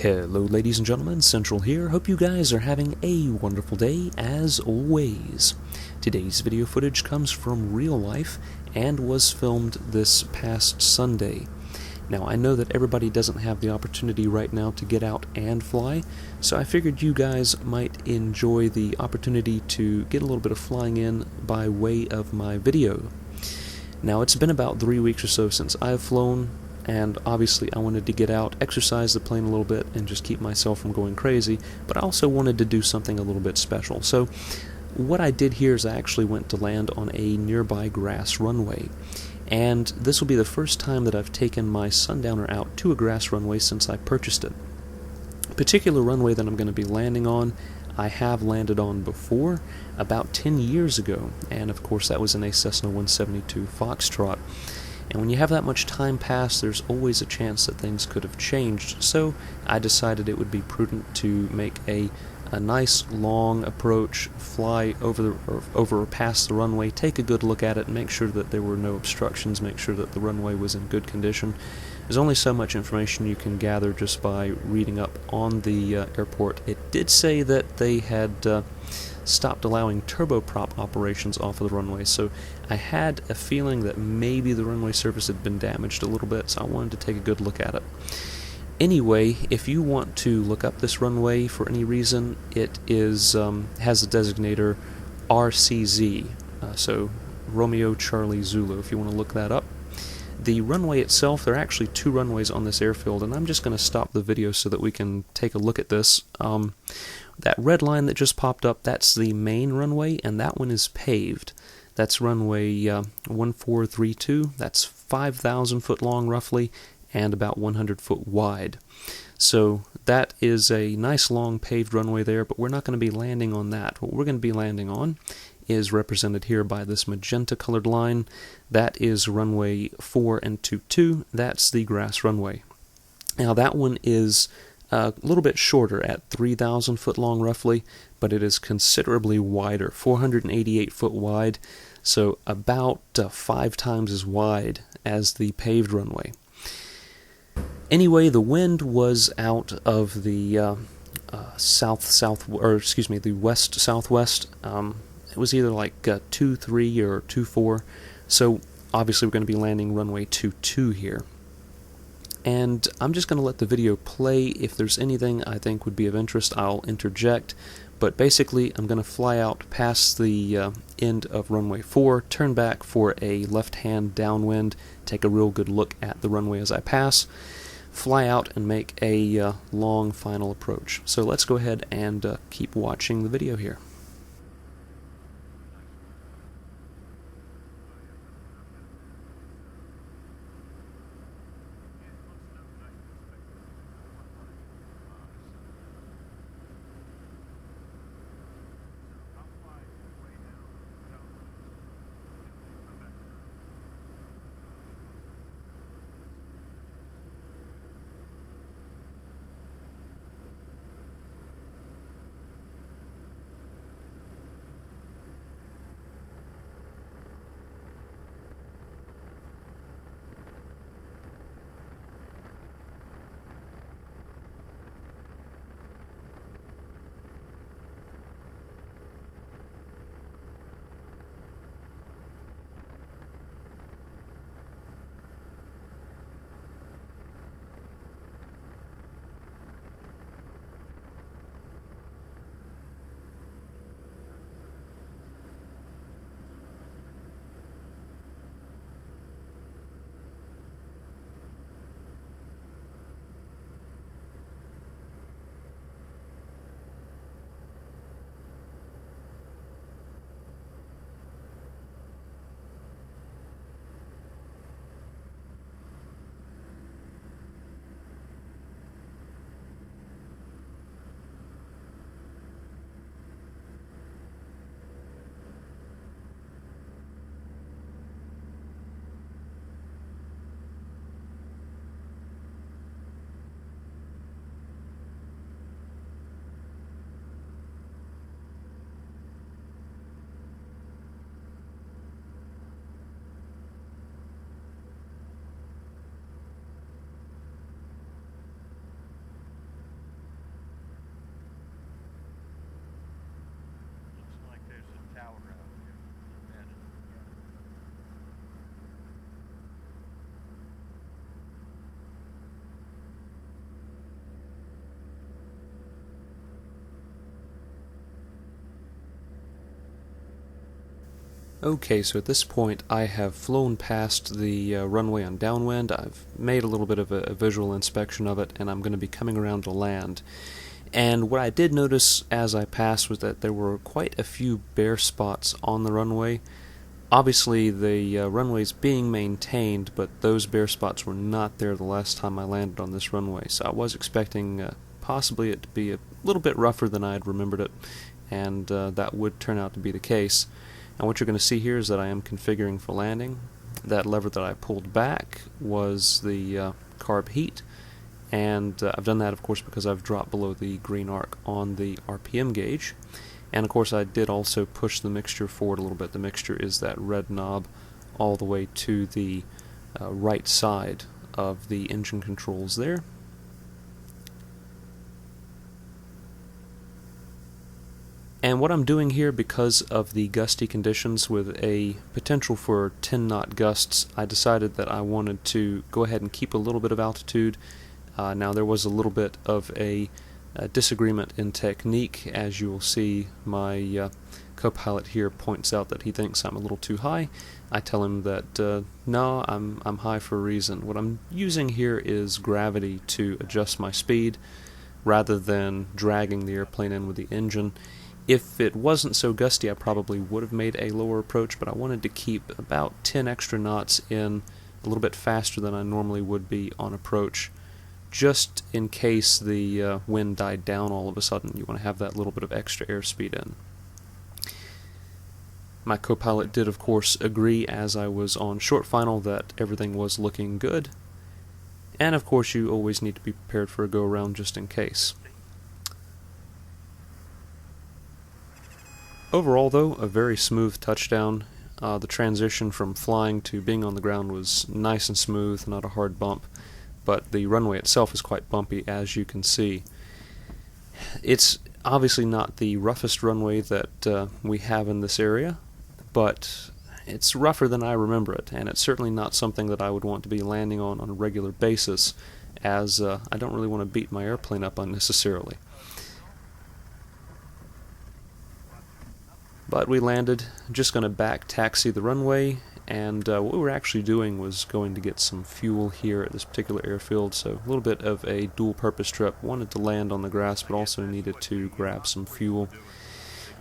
Hello ladies and gentlemen, Central here. Hope you guys are having a wonderful day as always. Today's video footage comes from real life and was filmed this past Sunday. Now I know that everybody doesn't have the opportunity right now to get out and fly, so I figured you guys might enjoy the opportunity to get a little bit of flying in by way of my video. Now it's been about 3 weeks or so since I've flown, and obviously I wanted to get out, exercise the plane a little bit, and just keep myself from going crazy, but I also wanted to do something a little bit special. So what I did here is I actually went to land on a nearby grass runway, and this will be the first time that I've taken my Sundowner out to a grass runway since I purchased it. The particular runway that I'm going to be landing on, I have landed on before, about 10 years ago, and of course that was in a Cessna 172 Foxtrot. And when you have that much time pass, there's always a chance that things could have changed, so I decided it would be prudent to make a nice long approach, fly over or past the runway, take a good look at it, and make sure that there were no obstructions, make sure that the runway was in good condition. There's only so much information you can gather just by reading up on the airport. It did say that they had stopped allowing turboprop operations off of the runway, so I had a feeling that maybe the runway surface had been damaged a little bit, so I wanted to take a good look at it. Anyway, if you want to look up this runway for any reason, it is has the designator RCZ, so Romeo Charlie Zulu, if you want to look that up. The runway itself, there are actually two runways on this airfield, and I'm just going to stop the video so that we can take a look at this. That red line that just popped up, that's the main runway, and that one is paved. That's runway 1432. That's 5,000 foot long roughly, and about 100 foot wide. So that is a nice long paved runway there, but we're not going to be landing on that. What we're going to be landing on is represented here by this magenta colored line. That is runway 4 and 22. That's the grass runway. Now that one is a little bit shorter at 3,000 foot long roughly, but it is considerably wider, 488 foot wide, so about 5 times as wide as the paved runway. Anyway, the wind was out of the the west southwest. It was either like 2-3 or 2-4, so obviously we're going to be landing runway 22 here. And I'm just going to let the video play. If there's anything I think would be of interest, I'll interject. But basically, I'm going to fly out past the end of runway 4, turn back for a left-hand downwind, take a real good look at the runway as I pass, fly out and make a long final approach. So let's go ahead and keep watching the video here. Okay, so at this point I have flown past the runway on downwind. I've made a little bit of a visual inspection of it, and I'm going to be coming around to land. And what I did notice as I passed was that there were quite a few bare spots on the runway. Obviously the runway's being maintained, but those bare spots were not there the last time I landed on this runway, so I was expecting possibly it to be a little bit rougher than I had remembered it, and that would turn out to be the case. And what you're going to see here is that I am configuring for landing. That lever that I pulled back was the carb heat, and I've done that, of course, because I've dropped below the green arc on the RPM gauge. And of course I did also push the mixture forward a little bit. The mixture is that red knob all the way to the right side of the engine controls there. And what I'm doing here, because of the gusty conditions with a potential for 10-knot gusts, I decided that I wanted to go ahead and keep a little bit of altitude. Now there was a little bit of a disagreement in technique. As you will see, my co-pilot here points out that he thinks I'm a little too high. I tell him that no, I'm high for a reason. What I'm using here is gravity to adjust my speed rather than dragging the airplane in with the engine. If it wasn't so gusty, I probably would have made a lower approach, but I wanted to keep about 10 extra knots in, a little bit faster than I normally would be on approach, just in case the wind died down all of a sudden. You want to have that little bit of extra airspeed in. My co-pilot did, of course, agree as I was on short final that everything was looking good, and of course you always need to be prepared for a go-around just in case. Overall, though, a very smooth touchdown. The transition from flying to being on the ground was nice and smooth, not a hard bump, but the runway itself is quite bumpy, as you can see. It's obviously not the roughest runway that we have in this area, but it's rougher than I remember it, and it's certainly not something that I would want to be landing on a regular basis, as I don't really want to beat my airplane up unnecessarily. But we landed, just going to back taxi the runway, and what we were actually doing was going to get some fuel here at this particular airfield, so a little bit of a dual-purpose trip. Wanted to land on the grass, but also needed to grab some fuel.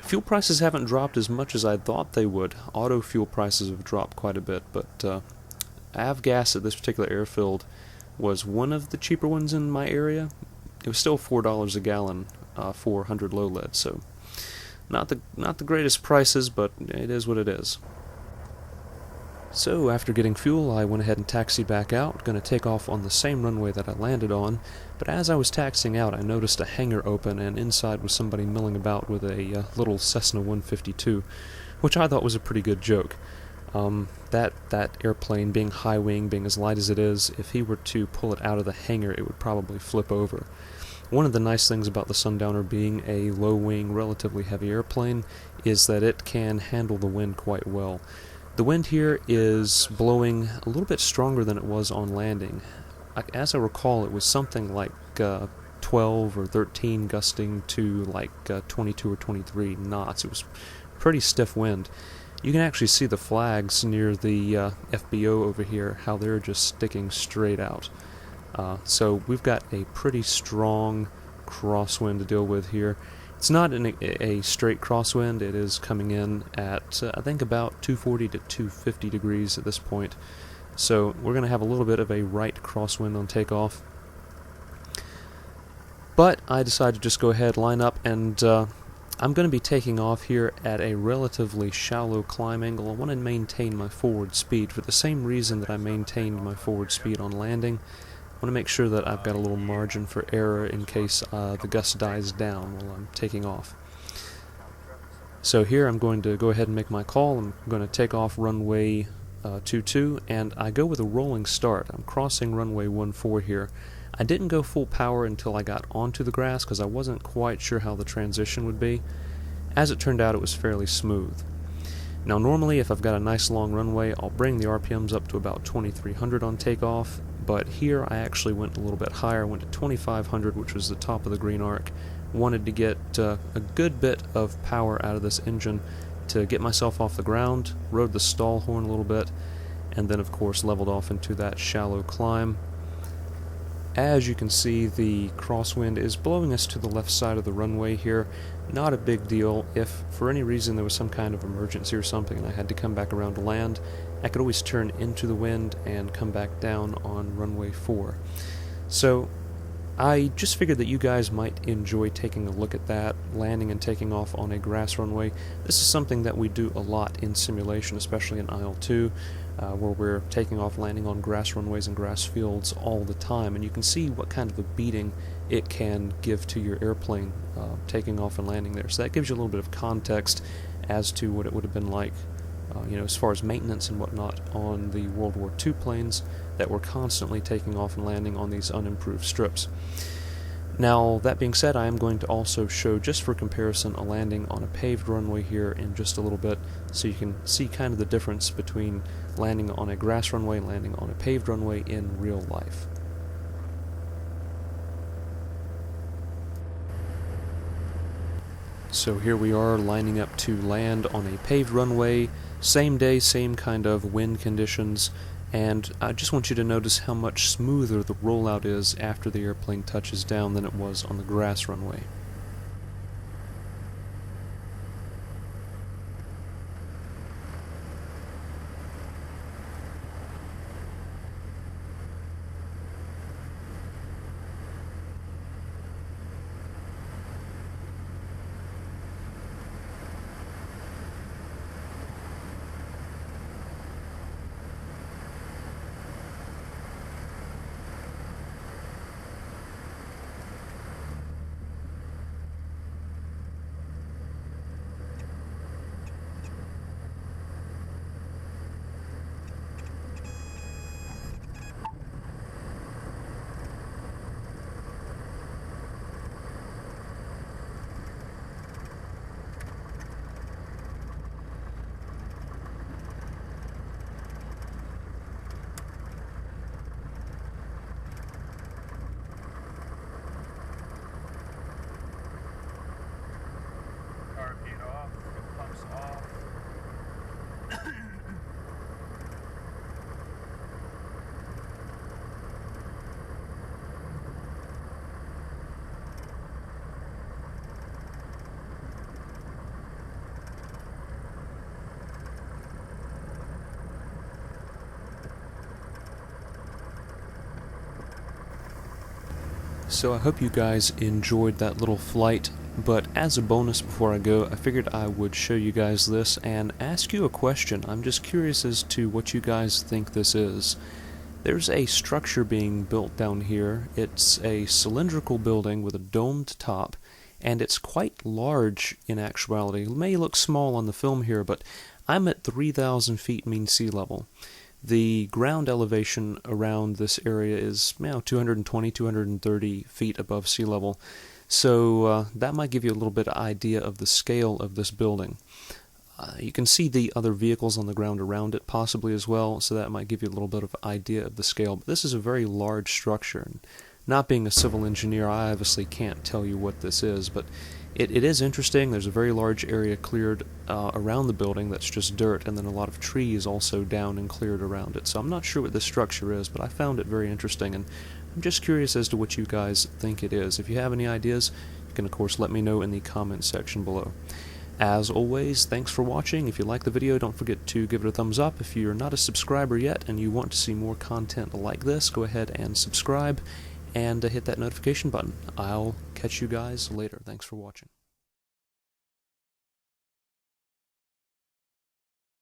Fuel prices haven't dropped as much as I thought they would. Auto fuel prices have dropped quite a bit, but Avgas at this particular airfield was one of the cheaper ones in my area. It was still $4 a gallon for 100 low lead, so not the greatest prices, but it is what it is. So after getting fuel, I went ahead and taxied back out, going to take off on the same runway that I landed on, but as I was taxiing out I noticed a hangar open, and inside was somebody milling about with a little Cessna 152, which I thought was a pretty good joke. That airplane, being high wing, being as light as it is, if he were to pull it out of the hangar it would probably flip over. One of the nice things about the Sundowner being a low-wing, relatively heavy airplane is that it can handle the wind quite well. The wind here is blowing a little bit stronger than it was on landing. As I recall, it was something like 12 or 13 gusting to like 22 or 23 knots. It was pretty stiff wind. You can actually see the flags near the FBO over here, how they're just sticking straight out. So we've got a pretty strong crosswind to deal with here. It's not a straight crosswind. It is coming in at, I think, about 240 to 250 degrees at this point. So we're going to have a little bit of a right crosswind on takeoff. But I decided to just go ahead, line up, and I'm going to be taking off here at a relatively shallow climb angle. I want to maintain my forward speed for the same reason that I maintained my forward speed on landing. I want to make sure that I've got a little margin for error in case the gust dies down while I'm taking off. So here I'm going to go ahead and make my call. I'm going to take off runway 22, and I go with a rolling start. I'm crossing runway 14 here. I didn't go full power until I got onto the grass because I wasn't quite sure how the transition would be. As it turned out, it was fairly smooth. Now normally if I've got a nice long runway, I'll bring the RPMs up to about 2300 on takeoff, but here I actually went a little bit higher. I went to 2500, which was the top of the green arc. Wanted to get a good bit of power out of this engine to get myself off the ground, rode the stall horn a little bit, and then of course leveled off into that shallow climb. As you can see, the crosswind is blowing us to the left side of the runway here. Not a big deal. If for any reason there was some kind of emergency or something and I had to come back around to land, I could always turn into the wind and come back down on runway 4. So I just figured that you guys might enjoy taking a look at that, landing and taking off on a grass runway. This is something that we do a lot in simulation, especially in IL2, where we're taking off, landing on grass runways and grass fields all the time, and you can see what kind of a beating it can give to your airplane taking off and landing there. So that gives you a little bit of context as to what it would have been like, as far as maintenance and whatnot on the World War II planes that were constantly taking off and landing on these unimproved strips. Now, that being said, I am going to also show, just for comparison, a landing on a paved runway here in just a little bit, so you can see kind of the difference between landing on a grass runway and landing on a paved runway in real life. So here we are lining up to land on a paved runway, same day, same kind of wind conditions, and I just want you to notice how much smoother the rollout is after the airplane touches down than it was on the grass runway. So I hope you guys enjoyed that little flight, but as a bonus before I go, I figured I would show you guys this and ask you a question. I'm just curious as to what you guys think this is. There's a structure being built down here. It's a cylindrical building with a domed top, and it's quite large in actuality. It may look small on the film here, but I'm at 3,000 feet mean sea level. The ground elevation around this area is 220, 230 feet above sea level, so that might give you a little bit of idea of the scale of this building. You can see the other vehicles on the ground around it possibly as well, so that might give you a little bit of idea of the scale. But this is a very large structure, and not being a civil engineer, I obviously can't tell you what this is, but it is interesting. There's a very large area cleared around the building that's just dirt, and then a lot of trees also down and cleared around it. So I'm not sure what this structure is, but I found it very interesting, and I'm just curious as to what you guys think it is. If you have any ideas, you can of course let me know in the comment section below. As always, thanks for watching. If you like the video, don't forget to give it a thumbs up. If you're not a subscriber yet and you want to see more content like this, go ahead and subscribe and hit that notification button. I'll catch you guys later. Thanks for watching.